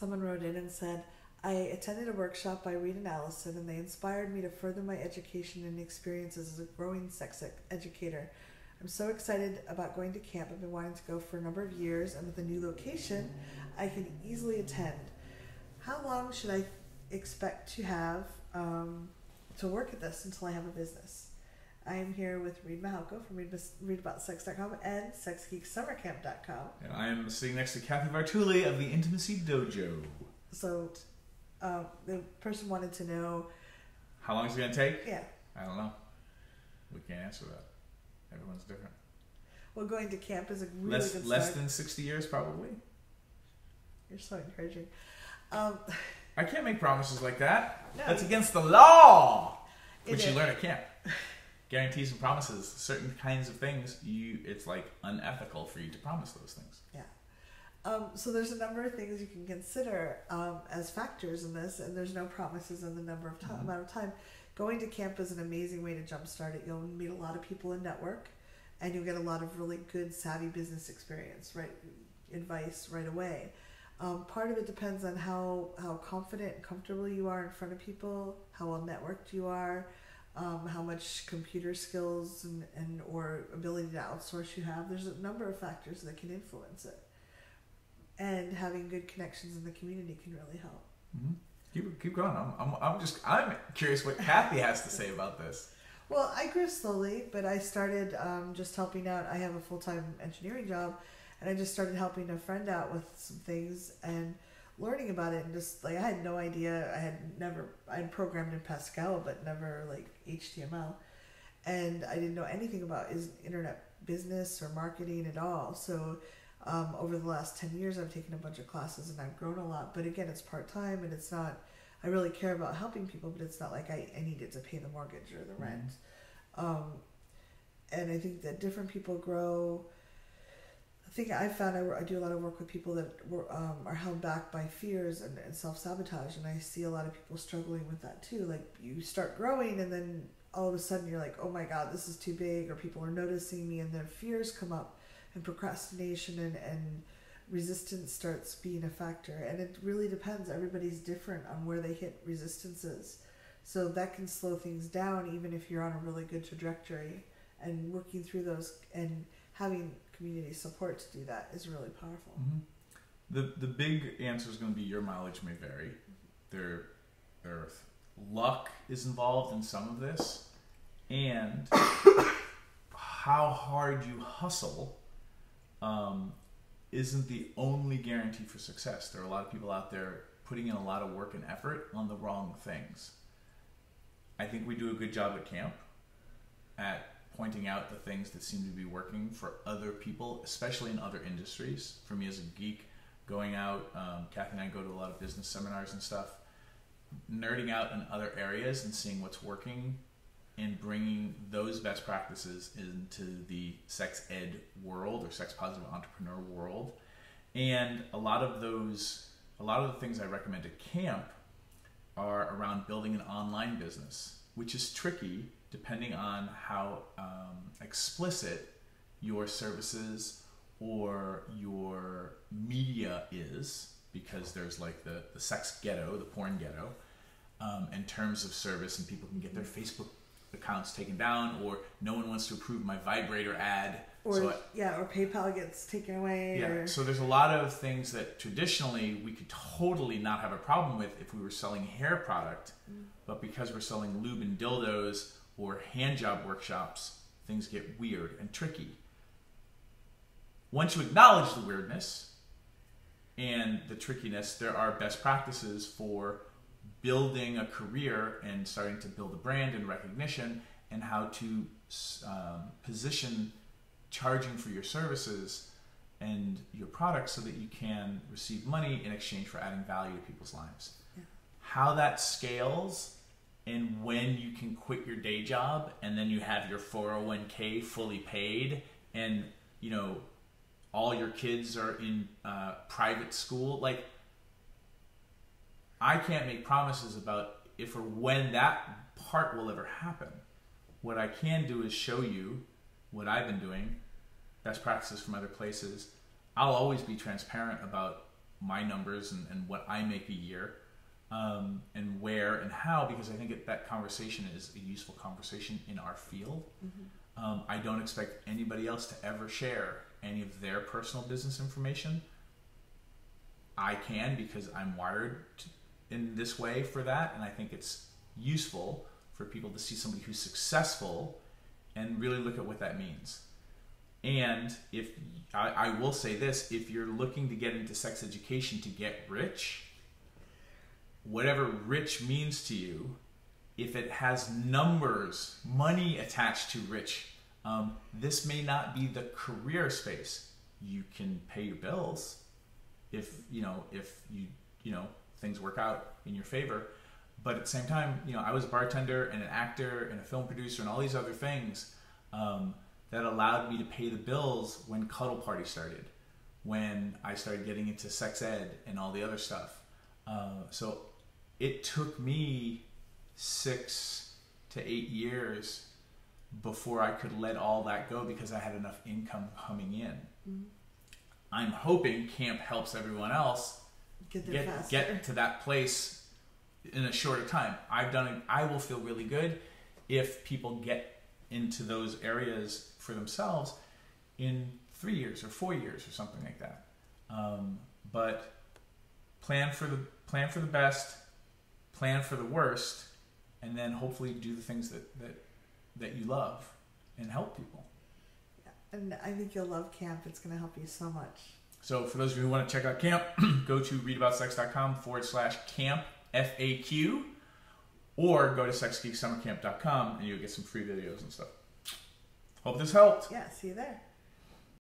Someone wrote in and said, I attended a workshop by Reid and Allison, and they inspired me to further my education and experiences as a growing sex educator. I'm so excited about going to camp. I've been wanting to go for a number of years, and with a new location, I can easily attend. How long should I expect to have to work at this until I have a business? I am here with Reid Mahalko from readaboutsex.com and sexgeeksummercamp.com. And I am sitting next to Cathy Vartuli of the Intimacy Dojo. So the person wanted to know... How long is it going to take? Yeah. I don't know. We can't answer that. Everyone's different. Well, going to camp is a really good start. Less than 60 years, probably. You're so encouraging. I can't make promises like that. No, That's against the law, which you learn at camp. Guarantees and promises, certain kinds of things, it's like unethical for you to promise those things. Yeah. So there's a number of things you can consider as factors in this, and there's no promises in the number of amount of time. Going to camp is an amazing way to jumpstart it. You'll meet a lot of people and network, and you'll get a lot of really good, savvy business experience, advice right away. Part of it depends on how confident and comfortable you are in front of people, how well networked you are, how much computer skills and or ability to outsource you have. There's a number of factors that can influence it. And having good connections in the community can really help. Mm-hmm. Keep going. I'm curious what Cathy has to say about this. Well, I grew slowly, but I started just helping out. I have a full-time engineering job, and I just started helping a friend out with some things and learning about it. And just I had no idea. I had programmed in Pascal, but never HTML, and I didn't know anything about internet business or marketing at all. So over the last 10 years, I've taken a bunch of classes and I've grown a lot. But again, it's part-time, and it's not. I really care about helping people, but it's not like I needed to pay the mortgage or the rent. And I think that different people grow. I think I found I do a lot of work with people that are held back by fears and self-sabotage, and I see a lot of people struggling with that too. Like, you start growing, and then all of a sudden you're like, oh my God, this is too big, or people are noticing me, and their fears come up, and procrastination and resistance starts being a factor. And it really depends. Everybody's different on where they hit resistances. So that can slow things down, even if you're on a really good trajectory. And working through those and having community support to do that is really powerful. Mm-hmm. The big answer is going to be your mileage may vary. There's luck is involved in some of this, and how hard you hustle isn't the only guarantee for success. There are a lot of people out there putting in a lot of work and effort on the wrong things. I think we do a good job at camp at pointing out the things that seem to be working for other people, especially in other industries. For me as a geek, going out, Cathy and I go to a lot of business seminars and stuff, nerding out in other areas and seeing what's working and bringing those best practices into the sex ed world or sex positive entrepreneur world. And a lot of the things I recommend at camp are around building an online business, which is tricky depending on how explicit your services or your media is, because there's like the sex ghetto, the porn ghetto, in terms of service, and people can get their Facebook accounts taken down, or no one wants to approve my vibrator ad. Or or PayPal gets taken away. Yeah, so there's a lot of things that traditionally we could totally not have a problem with if we were selling hair product, but because we're selling lube and dildos or hand job workshops, things get weird and tricky. Once you acknowledge the weirdness and the trickiness, there are best practices for building a career and starting to build a brand and recognition, and how to position charging for your services and your products so that you can receive money in exchange for adding value to people's lives. Yeah. How that scales, and when you can quit your day job and then you have your 401k fully paid, and all your kids are in private school, like, I can't make promises about if or when that part will ever happen. What I can do is show you what I've been doing, best practices from other places. I'll always be transparent about my numbers and what I make a year, and where and how, because I think that conversation is a useful conversation in our field. I don't expect anybody else to ever share any of their personal business information. I can, because I'm wired in this way for that, and I think it's useful for people to see somebody who's successful and really look at what that means. And if I will say this, if you're looking to get into sex education to get rich, whatever rich means to you, if it has numbers, money attached to rich, this may not be the career space. You can pay your bills if you things work out in your favor. But at the same time, I was a bartender and an actor and a film producer and all these other things that allowed me to pay the bills when Cuddle Party started, when I started getting into sex ed and all the other stuff. So it took me 6 to 8 years before I could let all that go, because I had enough income coming in. I'm hoping camp helps everyone else get to that place in a shorter time. I've done it. I will feel really good if people get into those areas for themselves in 3 years or 4 years or something like that. But plan for the best, plan for the worst, and then hopefully do the things that you love and help people. And I think you'll love camp. It's going to help you so much. So for those of you who want to check out camp, go to readaboutsex.com/camp, FAQ, or go to sexgeeksummercamp.com and you'll get some free videos and stuff. Hope this helped. Yeah, see you there.